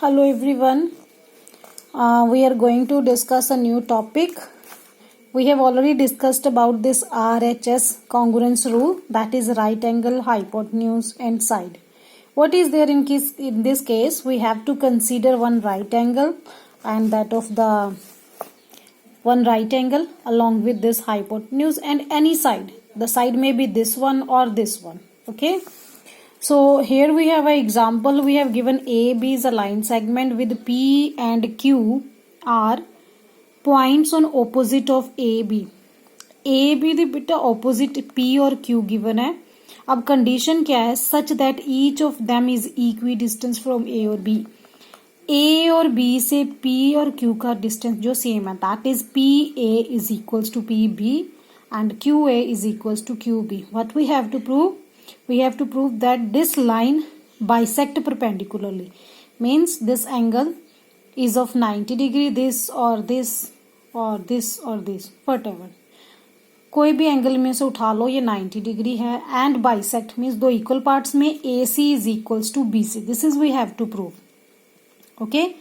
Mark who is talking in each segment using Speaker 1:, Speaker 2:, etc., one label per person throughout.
Speaker 1: Hello everyone. We are going to discuss a new topic. We have already discussed about this RHS congruence rule, that is right angle, hypotenuse and side. What is there in this case? We have to consider one right angle and that of the one right angle along with this hypotenuse and any side. The side may be this one or this one. Okay. So here we have an example. We have given AB is a line segment with P and Q are points on opposite of AB. AB the बेटा opposite P और Q given है. अब condition क्या है? Such that each of them is equidistant from A और B. A और B से P और Q का distance जो same है. That is PA is equals to PB and QA is equals to QB. What we have to prove? We have to prove that this line bisect perpendicularly, means this angle is of 90 degree, this or this or this or this, whatever. कोई भी angle में से उठा लो, ये 90 degree है and bisect means दो equal parts में AC is equals to BC. This is we have to prove. Okay,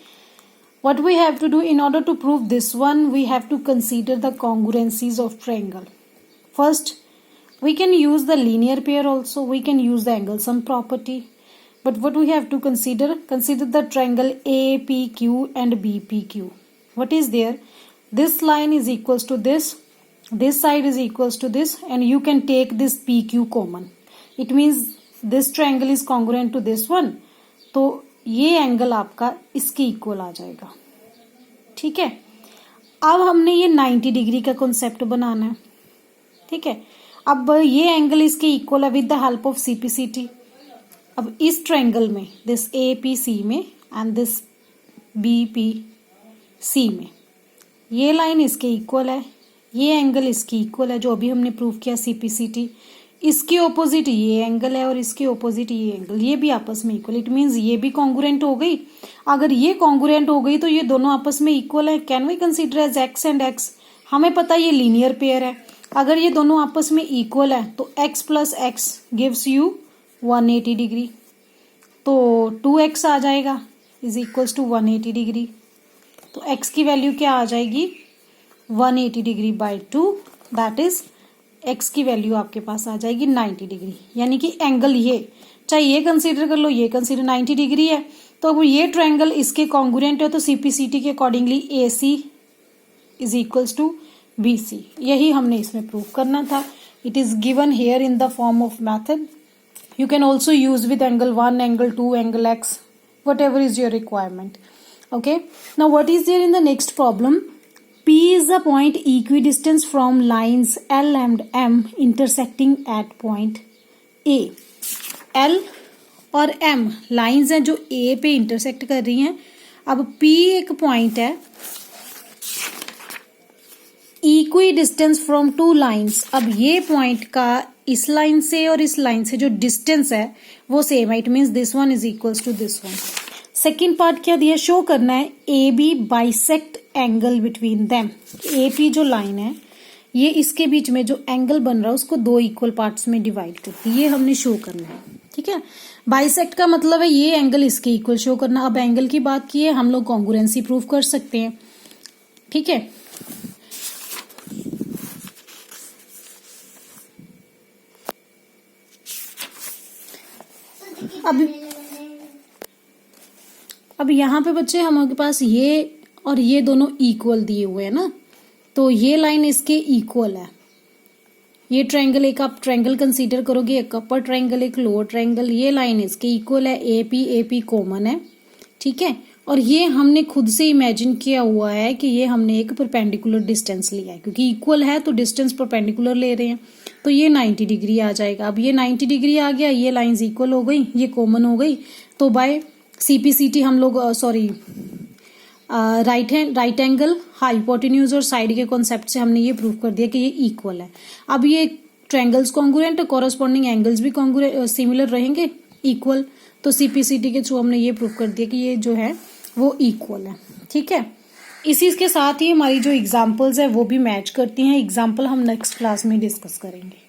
Speaker 1: what we have to do in order to prove this one, we have to consider the congruencies of triangle. First, we can use the linear pair also. We can use the angle sum property. But what we have to consider the triangle APQ and BPQ. What is there? This line is equals to this side is equals to this, and you can take this PQ common. It means this triangle is congruent to this one. तो ये angle आपका इसके equal आ जाएगा. ठीक है. अब हमने ये 90 डिग्री का कॉन्सेप्ट बनाना है. ठीक है. अब ये एंगल इसके इक्वल है with the help of CPCT. अब इस ट्रायंगल में दिस APC में एंड दिस BPC में ये लाइन इसके इक्वल है, ये एंगल इसके इक्वल है जो अभी हमने प्रूव किया CPCT. इसके ऑपोजिट ये एंगल है और इसके ऑपोजिट ये एंगल, ये भी आपस में इक्वल. इट मीन्स ये भी कॉन्ग्रुएंट हो गई. अगर ये कॉन्ग्रुएंट हो गई तो ये दोनों आपस में इक्वल है. Can we consider as X and X. हमें पता है ये लीनियर पेयर है. अगर ये दोनों आपस में इक्वल है तो x plus x gives you 180 degree. तो 2x आ जाएगा इज इक्वल्स टू 180 डिग्री. तो x की वैल्यू क्या आ जाएगी? 180 degree by 2, that is x की वैल्यू आपके पास आ जाएगी 90 डिग्री. यानी कि एंगल ये चाहे ये कंसीडर कर लो, ये कंसीडर 90 डिग्री है. तो अब ये ट्रायंगल इसके कॉन्ग्रुएंट है तो CPCT के accordingly AC is equals to BC. यही हमने इसमें प्रूव करना था. It is given here in the form of method. You can also use with angle 1, angle 2, angle X, whatever is your requirement. Okay, now what is there in the next problem? P is a point equidistant from lines L and M intersecting at point A. L और M lines हैं जो A पे intersect कर रही हैं. अब P एक point है equi distance from two lines. अब ये पॉइंट का इस लाइन से और इस लाइन से जो डिस्टेंस है वो सेम है. It means this one is equals to this one. Second part क्या दिया? शो करना है AB bisect angle between them. AP जो लाइन है ये इसके बीच में जो एंगल बन रहा है उसको दो इक्वल पार्ट्स में डिवाइड करती है. ये हमने शो करना है. ठीक है. बाइसेक्ट का मतलब है ये एंगल इसके इक्वल शो करना. अब एंगल की बात की है, हम लोग कॉन्ग्रुएंसी प्रूव कर सकते हैं. ठीक है. अब यहाँ पे बच्चे हमारे पास ये और ये दोनों इक्वल दिए हुए हैं ना, तो ये लाइन इसके इक्वल है. ये ट्रायंगल एक आप ट्रायंगल कंसीडर करोगे, एक अपर ट्रायंगल एक लोअर ट्रायंगल. ये लाइन इसके इक्वल है, AP कॉमन है. ठीक है. और ये हमने खुद से इमेजिन किया हुआ है कि ये हमने एक परपेंडिकुलर डिस्टेंस लिया है, क्योंकि इक्वल है तो डिस्टेंस परपेंडिकुलर ले रहे हैं. तो ये 90 डिग्री आ जाएगा. अब ये 90 डिग्री आ गया, ये लाइंस इक्वल हो गई, ये कॉमन हो गई. तो बाय CPCT हम लोग राइट एंगल, हाइपोटेन्यूज और साइड के कॉन्सेप्ट से हमने ये प्रूव कर दिया कि ये इक्वल है. अब ये ट्रायंगल्स कॉन्ग्रुएंट, कॉरेस्पॉन्डिंग एंगल्स भी सिमिलर रहेंगे, इक्वल. तो CPCT के थ्रू हमने ये प्रूव कर दिया कि ये जो है वो इक्वल है. ठीक है. इसी के साथ ही हमारी जो एग्जाम्पल्स है वो भी मैच करती हैं. एग्जाम्पल हम नेक्स्ट क्लास में डिस्कस करेंगे.